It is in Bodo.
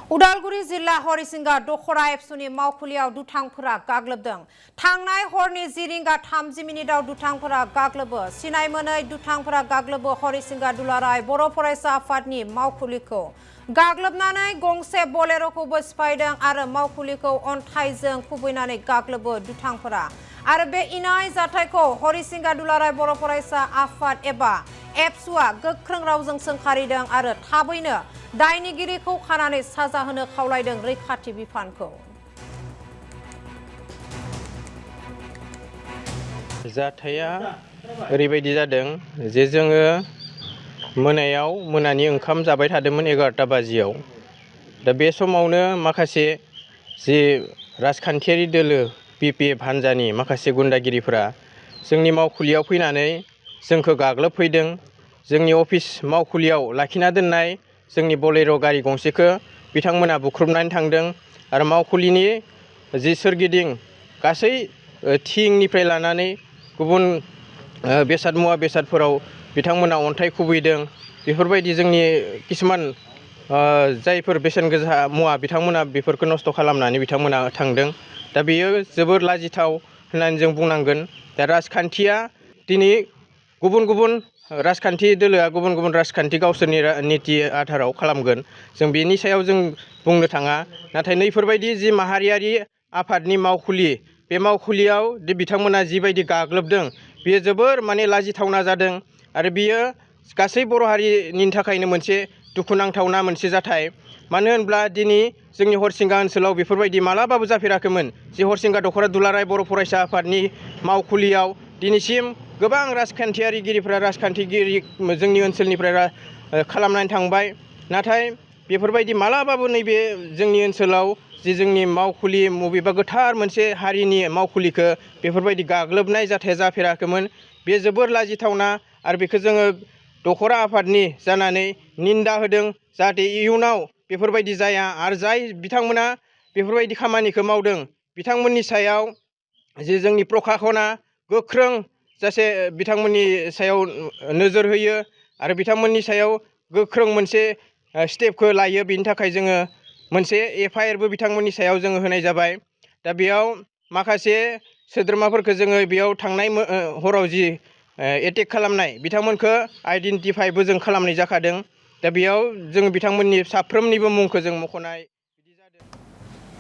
उदालगुरि जिल्ला हरिसिंगा दखरा एबसुनि मावखुलियाव दुथांफोरा गाग्लोबदों। थांनाय हरनि 10:30 दुथांफोरा गाग्लोबो। सिनाय मोनै दुथांफोरा गाग्लोबो हरिसिंगा दुलाराय बर' फरायसा आफादनि मावखुलिखौ। गाग्लोबनानै गंसे बोलेर'खौबो सिफायदों आरो मावखुलिखौ अन्थाइजों खुबैनानै गाग्लोबो दुथांफोरा। आरो बे इनाय जाथायखौ हरिसिंगा दुलाराय बर' फरायसा आफाद एबा एबसुआ गोख्रों रावजों सोंखारिदों आरो थाबैनो दायनिगिरिखौ खानानै साजा होनो खावलायदों रैखाथि बिफानखौ। जाथाया ओरैबायदि जादों जे जोङो मोनानि ओंखाम जाबाय थादोंमोन 11टा बाजियाव। दा बे समावनो माखासे जे राजखान्थियारि दोलो पिपिएफ हान्जानि माखासे गुन्दागिरिफोरा जोंनि मावखुलियाव फैनानै जोंखौ गाग्लोबफैदों। जोंनि अफिस मावखुलियाव लाखिना दोननाय जोंनि बोलेर' गारि गंसेखौ बिथांमोना बुख्रुबनानै थांदों आरो मावखुलिनि जि सोरगिदिं गासै थिंनिफ्राय लानानै गुबुन मुवा बेसादफोराव बिथांमोना अन्थाइ खुबैदों। बेफोरबायदि जोंनि किसुमान जायफोर बेसेन गोसा मुवा बिथांमोना बेफोरखौ नस्थ' खालामनानै बिथांमोना थांदों। दा बेयो जोबोर लाजिथाव होननानै जों बुंनांगोन। दा राजखान्थिया दिनै गुबुन राजखान्थि दोलोआ गुबुन राजखान्थि गावसोरनि निति आधाराव खालामगोन। जों बेनि सायाव जों बुंनो थाङा। नाथाय नैफोरबायदि जि माहारियारि आफादनि मावखुलि, बे मावखुलियाव बिथांमोना जिबायदि गाग्लोबदों बेयो जोबोर लाजिथावना जादों आरो बियो गासै बर' हारिनि थाखायनो मोनसे दुखुनांथावना मोनसे जाथाय। मानो होनब्ला दिनै जोंनि हरिसिंगा ओनसोलाव बेफोरबायदि मालाबाबो जाफेराखैमोन जे हरिसिंगा दखरा दुलाराय बर' फरायसा आफादनि मावखुलियाव दिनैसिम गोबां राजखान्थिगिरिफ्रा जोंनि ओनसोलनिफ्राय खालामनानै थांबाय। नाथाय बेफोरबायदि मालाबाबो नैबे जोंनि ओनसोलाव जे जोंनि मावखुलि बबेबा गोथार मोनसे हारिनि मावखुलिखौ बेफोरबायदि गाग्लोबनाय जाथाया जाफेराखैमोन। बे जोबोर लाजिथावना आरो बेखौ जोङो दखरा आफादनि जानानै निन्दा होदों जाहाथे इयुनाव बेफोरबायदि जाया आरो जाय बिथांमोना बेफोरबायदि खामानिखौ मावदों बिथांमोननि सायाव जे जोंनि प्रखाखना गोख्रों जासे बिथांमोननि सायाव नोजोर होयो आरो बिथांमोननि सायाव गोख्रों मोनसे स्टेपखौ लायो। बेनि थाखाय जोङो मोनसे FIRबो बिथांमोननि सायाव जोङो होनाय जाबाय। दा बेयाव माखासे सोद्रोमाफोरखौ जोङो बेयाव थांनाय हराव जि एटेक खालामनाय बिथांमोनखौ आइडेन्टिफाइबो जों खालामनाय जाखादों। दा बेयाव जों बिथांमोननि साफ्रोमनिबो मुंखौ जों मख'नाय